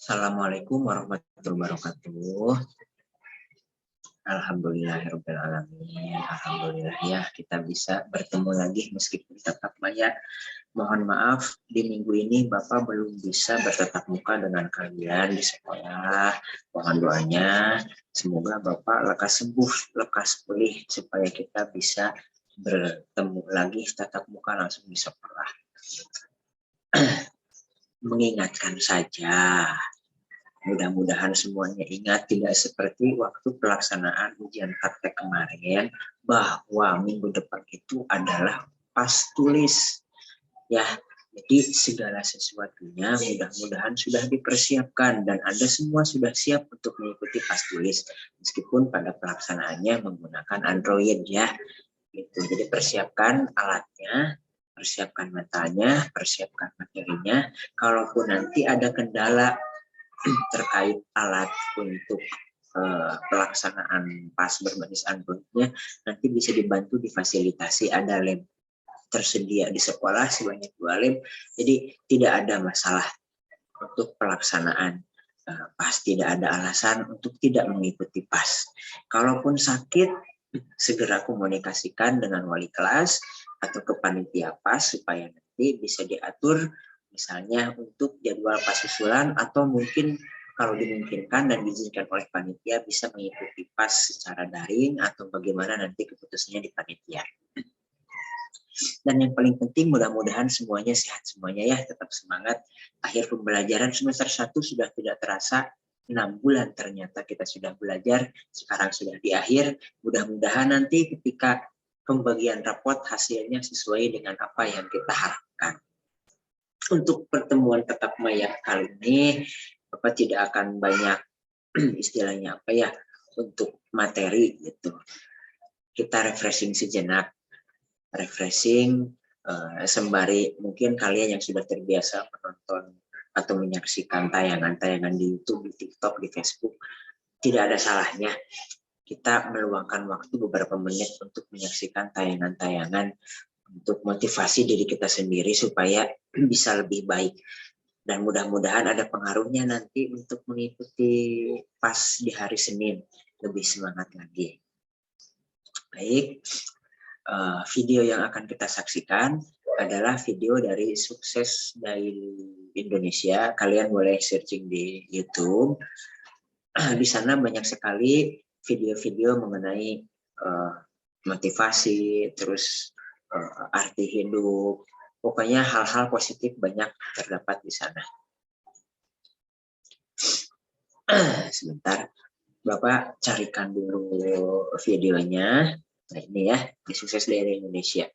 Assalamualaikum warahmatullahi wabarakatuh. Alhamdulillahirabbil alamin. Alhamdulillah ya kita bisa bertemu lagi meskipun tatap maya. Mohon maaf di minggu ini Bapak belum bisa bertatap muka dengan kalian di sekolah. Mohon doanya semoga Bapak lekas sembuh, lekas pulih supaya kita bisa bertemu lagi tatap muka langsung di sekolah. Mengingatkan saja. Mudah-mudahan semuanya ingat, tidak seperti waktu pelaksanaan ujian praktek kemarin, bahwa minggu depan itu adalah pas tulis. Ya, jadi segala sesuatunya mudah-mudahan sudah dipersiapkan dan Anda semua sudah siap untuk mengikuti pas tulis, meskipun pada pelaksanaannya menggunakan Android ya. Gitu. Jadi persiapkan alatnya, persiapkan mentalnya, persiapkan materinya. Kalaupun nanti ada kendala terkait alat untuk pelaksanaan pas berbasis Android-nya, nanti bisa dibantu difasilitasi, ada lem tersedia di sekolah sebanyak 2 lem, jadi tidak ada masalah untuk pelaksanaan pas, tidak ada alasan untuk tidak mengikuti pas. Kalaupun sakit, segera komunikasikan dengan wali kelas atau ke panitia pas supaya nanti bisa diatur misalnya untuk jadwal pas susulan, atau mungkin kalau dimungkinkan dan diizinkan oleh panitia bisa mengikuti pas secara daring atau bagaimana nanti keputusannya di panitia. Dan yang paling penting mudah-mudahan semuanya sehat semuanya ya, tetap semangat. Akhir pembelajaran semester 1 sudah tidak terasa, 6 bulan ternyata kita sudah belajar, sekarang sudah di akhir. Mudah-mudahan nanti ketika pembagian rapot hasilnya sesuai dengan apa yang kita harapkan. Untuk pertemuan tatap maya kali ini, Bapak tidak akan banyak istilahnya apa ya, untuk materi gitu. Kita refreshing sejenak, sembari mungkin kalian yang sudah terbiasa menonton atau menyaksikan tayangan-tayangan di YouTube, di TikTok, di Facebook, tidak ada salahnya kita meluangkan waktu beberapa menit untuk menyaksikan tayangan-tayangan untuk motivasi diri kita sendiri supaya bisa lebih baik. Dan mudah-mudahan ada pengaruhnya nanti untuk mengikuti pas di hari Senin, lebih semangat lagi. Baik, video yang akan kita saksikan adalah video dari Sukses Daily Indonesia. Kalian boleh searching di YouTube. Di sana banyak sekali video-video mengenai motivasi, terus arti hidup, pokoknya hal-hal positif banyak terdapat di sana. Sebentar, Bapak carikan dulu videonya. Nah ini ya, di Sukses dari Indonesia.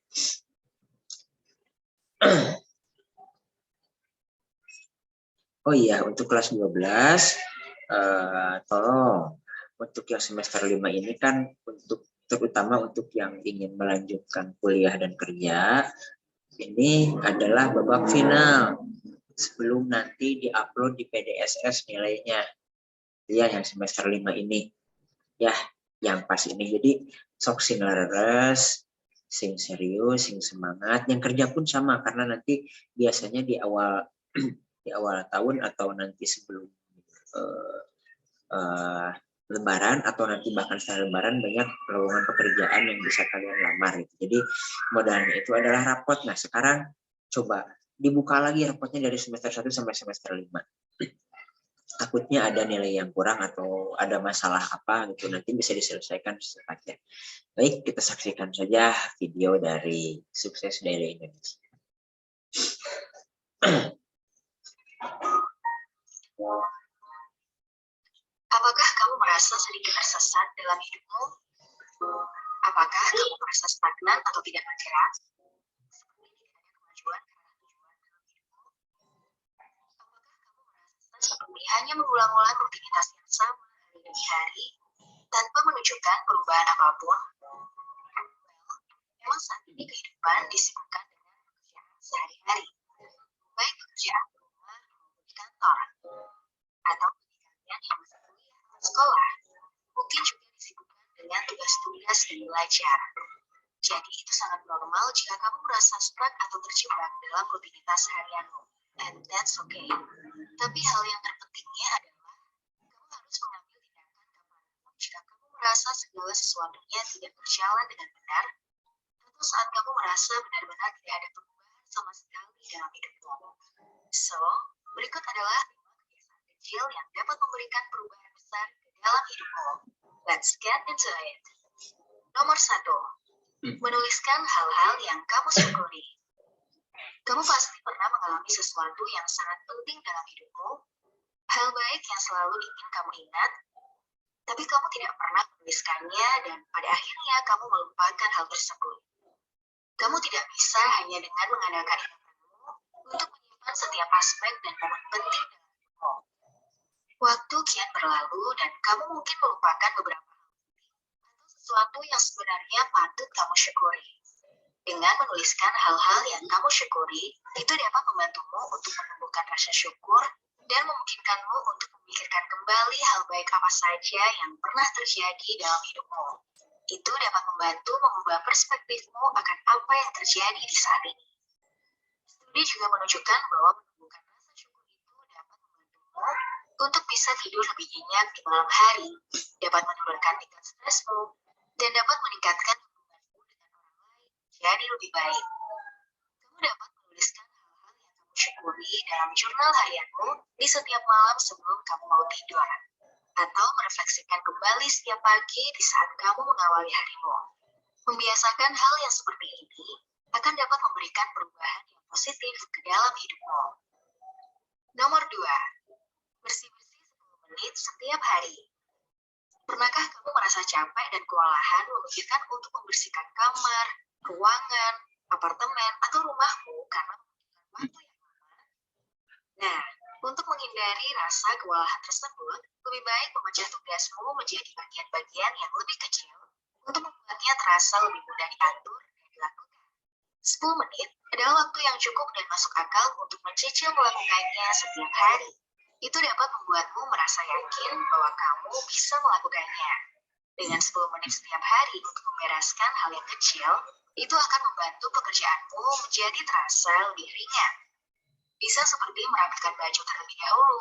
Oh iya, untuk kelas 12, tolong untuk yang semester 5 ini kan terutama untuk yang ingin melanjutkan kuliah dan kerja, ini adalah babak final sebelum nanti diupload di PDSS nilainya. Ya, yang semester 5 ini. Ya, yang pas ini. Jadi, sok sing leres, sing serius, sing semangat. Yang kerja pun sama, karena nanti biasanya di awal tahun atau nanti sebelum Lebaran atau nanti bahkan setelah Lebaran banyak lowongan pekerjaan yang bisa kalian lamar gitu. Jadi modalnya itu adalah rapot. Nah sekarang coba dibuka lagi rapotnya dari semester 1 sampai semester 5. Takutnya ada nilai yang kurang atau ada masalah apa gitu, nanti bisa diselesaikan secepatnya. Baik, kita saksikan saja video dari Sukses dari Indonesia. Apakah kamu merasa sedikit tersesat dalam hidupmu? Apakah kamu merasa stagnan atau tidak bergerak? Seperti tidak ada kemajuan karena tujuan dalam hidupmu? Apakah kamu merasa seperti hanya mengulang-ulang rutinitas yang sama hari demi hari tanpa menunjukkan perubahan apapun? Memang saat ini kehidupan disibukkan dengan pekerjaan sehari-hari, baik pekerjaan di rumah maupun di kantor, atau bagi kalian yang masih kuliah atau sekolah, mungkin juga disibukkan dengan tugas-tugas dan belajar. Jadi itu sangat normal jika kamu merasa stuck atau terjebak dalam rutinitas harianmu. And that's okay. Tapi hal yang terpentingnya adalah kamu harus mengambil tindakan kapanpun jika kamu merasa segala sesuatunya tidak berjalan dengan benar, atau saat kamu merasa benar-benar tidak ada perubahan sama sekali dalam hidupmu. So, berikut adalah 5 kebiasaan kecil yang dapat memberikan perubahan besar ke dalam hidupmu. Let's get into it. Nomor 1. Menuliskan hal-hal yang kamu syukuri. Kamu pasti pernah mengalami sesuatu yang sangat penting dalam hidupmu, hal baik yang selalu ingin kamu ingat, tapi kamu tidak pernah menuliskannya dan pada akhirnya kamu melupakan hal tersebut. Kamu tidak bisa hanya dengan mengandalkan ingatanmu untuk menyimpan setiap aspek dan momen penting dalam hidupmu. Waktu kian berlalu dan kamu mungkin melupakan beberapa hal penting atau sesuatu yang sebenarnya patut kamu syukuri. Dengan menuliskan hal-hal yang kamu syukuri, itu dapat membantumu untuk menumbuhkan rasa syukur dan memungkinkanmu untuk memikirkan kembali hal baik apa saja yang pernah terjadi dalam hidupmu. Itu dapat membantu mengubah perspektifmu akan apa yang terjadi di saat ini. Studi juga menunjukkan bahwa menumbuhkan rasa syukur itu dapat membantumu untuk bisa tidur lebih nyenyak di malam hari, dapat menurunkan tingkat stresmu, dan dapat meningkatkan hubunganmu dengan orang lain jadi lebih baik. Kamu dapat menuliskan hal-hal yang kamu syukuri dalam jurnal harianmu di setiap malam sebelum kamu mau tidur, atau merefleksikan kembali setiap pagi di saat kamu mengawali harimu. Membiasakan hal yang seperti ini akan dapat memberikan perubahan yang positif ke dalam hidupmu. Nomor 2. Bersih-bersih 10 menit setiap hari. Pernahkah kamu merasa capek dan kewalahan memikirkan untuk membersihkan kamar, ruangan, apartemen, atau rumahmu karena membutuhkan waktu yang lama? Nah, untuk menghindari rasa kewalahan tersebut, lebih baik memecah tugasmu menjadi bagian-bagian yang lebih kecil untuk membuatnya terasa lebih mudah diatur dan dilakukan. 10 menit adalah waktu yang cukup dan masuk akal untuk mencicil melakukannya setiap hari. Itu dapat membuatmu merasa yakin bahwa kamu bisa melakukannya. Dengan 10 menit setiap hari untuk membereskan hal yang kecil, itu akan membantu pekerjaanmu menjadi terasa lebih ringan. Bisa seperti merapikan baju terlebih dahulu,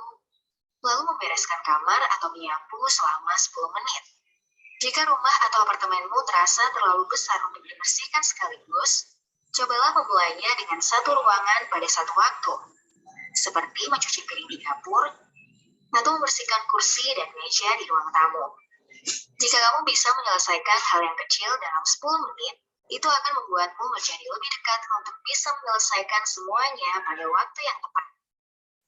lalu membereskan kamar atau menyapu selama 10 menit. Jika rumah atau apartemenmu terasa terlalu besar untuk dibersihkan sekaligus, cobalah memulainya dengan satu ruangan pada satu waktu, seperti mencuci piring di dapur, atau membersihkan kursi dan meja di ruang tamu. Jika kamu bisa menyelesaikan hal yang kecil dalam 10 menit, itu akan membuatmu menjadi lebih dekat untuk bisa menyelesaikan semuanya pada waktu yang tepat.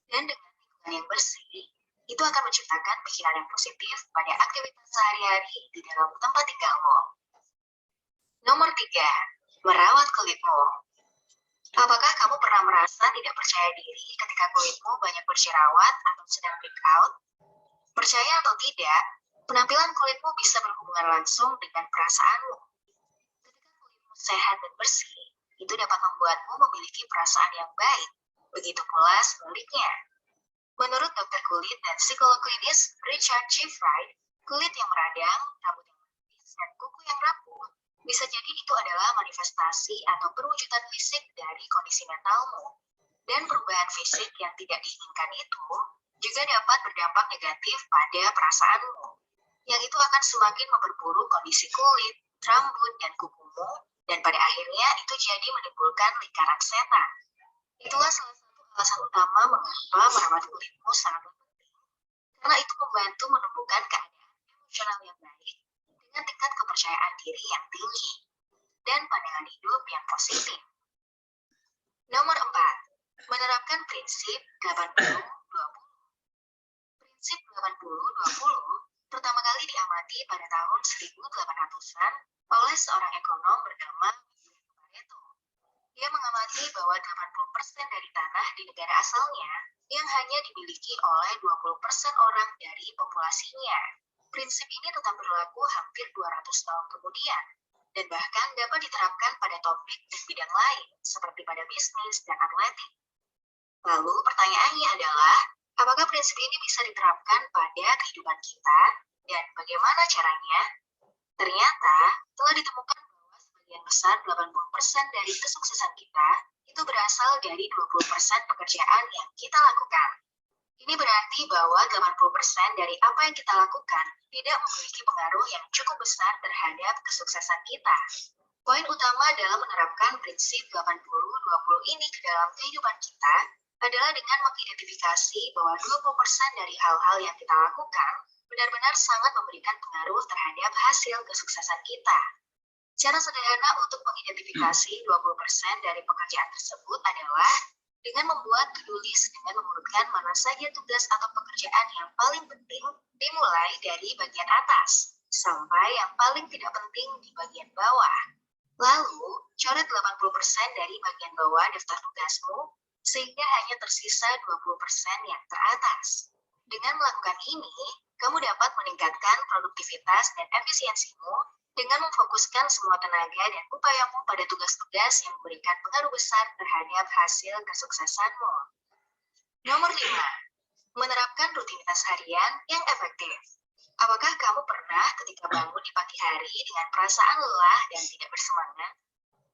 Dan dengan lingkungan yang bersih, itu akan menciptakan pikiran yang positif pada aktivitas sehari-hari di dalam tempat tinggalmu. Nomor 3. Merawat kulitmu. Apakah kamu pernah merasa tidak percaya diri ketika kulitmu banyak berjerawat atau sedang breakout? Percaya atau tidak, penampilan kulitmu bisa berhubungan langsung dengan perasaanmu. Ketika kulitmu sehat dan bersih, itu dapat membuatmu memiliki perasaan yang baik. Begitu pula sebaliknya. Menurut dokter kulit dan psikolog klinis Richard G. Fried, kulit yang meradang, rambut yang menipis, dan kuku yang rapuh bisa jadi itu adalah manifestasi atau perwujudan fisik dari kondisi mentalmu. Dan perubahan fisik yang tidak diinginkan itu juga dapat berdampak negatif pada perasaanmu, yang itu akan semakin memperburuk kondisi kulit, rambut, dan kukumu, dan pada akhirnya itu jadi menimbulkan lingkaran setan. Itulah salah satu alasan utama mengapa merawat kulitmu sangat penting, karena itu membantu menumbuhkan keadaan emosional yang baik dengan tingkat kepercayaan diri yang tinggi dan pandangan hidup yang positif. Nomor 4. Menerapkan prinsip 80-20. Prinsip 80-20 pertama kali diamati pada tahun 1800-an oleh seorang ekonom bernama William Pareto. Dia mengamati bahwa 80% dari tanah di negara asalnya yang hanya dimiliki oleh 20% orang dari populasinya. Prinsip ini tetap berlaku hampir 200 tahun kemudian, dan bahkan dapat diterapkan pada topik dan bidang lain, seperti pada bisnis dan atletik. Lalu pertanyaannya adalah, apakah prinsip ini bisa diterapkan pada kehidupan kita, dan bagaimana caranya? Ternyata telah ditemukan bahwa sebagai sebagian besar 80% dari kesuksesan kita itu berasal dari 20% pekerjaan yang kita lakukan. Ini berarti bahwa 80% dari apa yang kita lakukan tidak memiliki pengaruh yang cukup besar terhadap kesuksesan kita. Poin utama dalam menerapkan prinsip 80-20 ini ke dalam kehidupan kita adalah dengan mengidentifikasi bahwa 20% dari hal-hal yang kita lakukan benar-benar sangat memberikan pengaruh terhadap hasil kesuksesan kita. Cara sederhana untuk mengidentifikasi 20% dari pekerjaan tersebut adalah dengan membuat to-do list dengan mengurutkan mana saja tugas atau pekerjaan yang paling penting dimulai dari bagian atas sampai yang paling tidak penting di bagian bawah. Lalu, coret 80% dari bagian bawah daftar tugasmu sehingga hanya tersisa 20% yang teratas. Dengan melakukan ini, kamu dapat meningkatkan produktivitas dan efisiensimu dengan memfokuskan semua tenaga dan upayamu pada tugas-tugas yang memberikan pengaruh besar terhadap hasil kesuksesanmu. Nomor 5. Menerapkan rutinitas harian yang efektif. Apakah kamu pernah ketika bangun di pagi hari dengan perasaan lelah dan tidak bersemangat?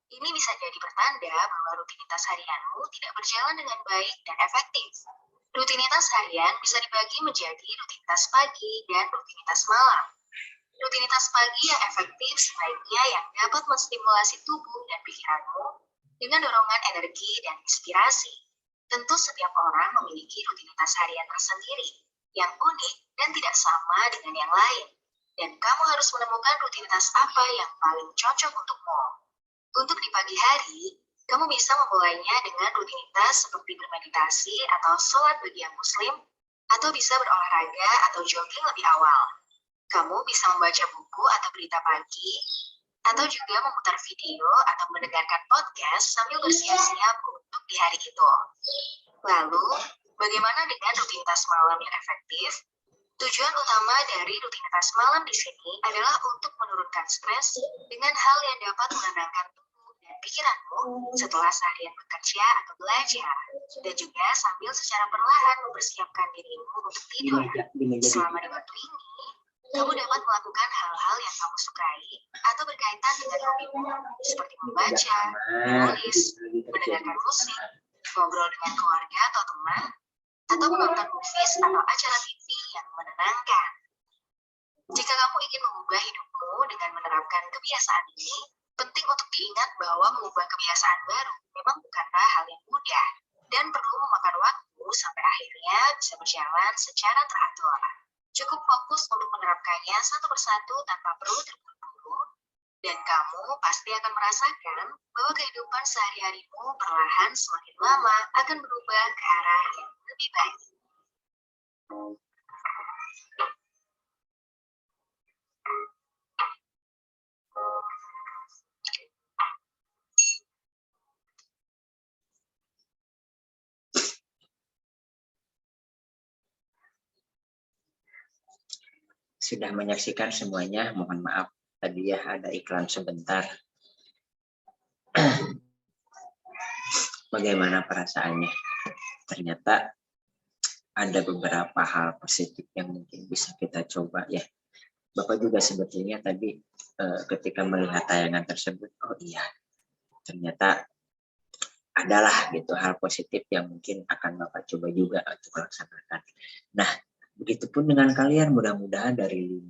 Ini bisa jadi pertanda bahwa rutinitas harianmu tidak berjalan dengan baik dan efektif. Rutinitas harian bisa dibagi menjadi rutinitas pagi dan rutinitas malam. Rutinitas pagi yang efektif sebaiknya yang dapat menstimulasi tubuh dan pikiranmu dengan dorongan energi dan inspirasi. Tentu setiap orang memiliki rutinitas harian tersendiri yang unik dan tidak sama dengan yang lain. Dan kamu harus menemukan rutinitas apa yang paling cocok untukmu. Untuk di pagi hari, kamu bisa memulainya dengan rutinitas seperti bermeditasi atau sholat bagi yang muslim, atau bisa berolahraga atau jogging lebih awal. Kamu bisa membaca buku atau berita pagi, atau juga memutar video atau mendengarkan podcast sambil bersiap-siap untuk di hari itu. Lalu, bagaimana dengan rutinitas malam yang efektif? Tujuan utama dari rutinitas malam di sini adalah untuk menurunkan stres dengan hal yang dapat menenangkan tubuh dan pikiranmu setelah seharian bekerja atau belajar, dan juga sambil secara perlahan mempersiapkan dirimu untuk tidur. Selama di waktu ini, kamu dapat melakukan hal-hal yang kamu sukai atau berkaitan dengan hobimu, seperti membaca, menulis, mendengarkan musik, ngobrol dengan keluarga atau teman, atau menonton movies atau acara TV yang menenangkan. Jika kamu ingin mengubah hidupmu dengan menerapkan kebiasaan ini, penting untuk diingat bahwa mengubah kebiasaan baru memang bukanlah hal yang mudah dan perlu memakan waktu sampai akhirnya bisa berjalan secara teratur. Cukup fokus untuk menerapkannya satu persatu tanpa perlu terburu-buru, dan kamu pasti akan merasakan bahwa kehidupan sehari-harimu perlahan semakin lama akan berubah ke arah yang lebih baik. Sudah menyaksikan semuanya, mohon maaf tadi ya ada iklan sebentar. Bagaimana perasaannya? Ternyata ada beberapa hal positif yang mungkin bisa kita coba ya. Bapak juga sebetulnya tadi ketika melihat tayangan tersebut, oh iya, ternyata adalah gitu hal positif yang mungkin akan Bapak coba juga untuk laksanakan. Nah, begitupun dengan kalian, mudah-mudahan dari 5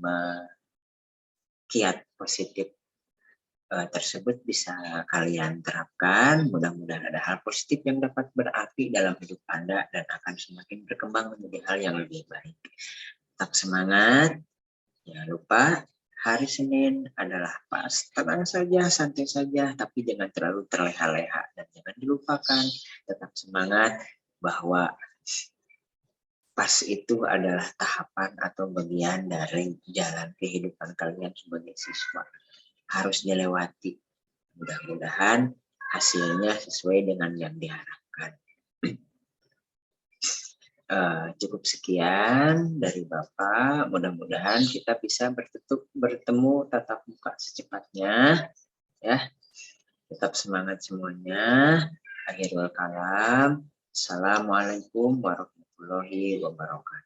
kiat positif tersebut bisa kalian terapkan. Mudah-mudahan ada hal positif yang dapat berarti dalam hidup Anda dan akan semakin berkembang menjadi hal yang lebih baik. Tetap semangat. Jangan lupa hari Senin adalah pas. Tenang saja, santai saja, tapi jangan terlalu terleha-leha. Dan jangan dilupakan, tetap semangat bahwa pas itu adalah tahapan atau bagian dari jalan kehidupan kalian sebagai siswa. Harus dilewati. Mudah-mudahan hasilnya sesuai dengan yang diharapkan. Cukup sekian dari Bapak. Mudah-mudahan kita bisa bertemu tatap muka secepatnya. Ya, tetap semangat semuanya. Akhirul kalam. Assalamualaikum warahmatullahi wabarakatuh.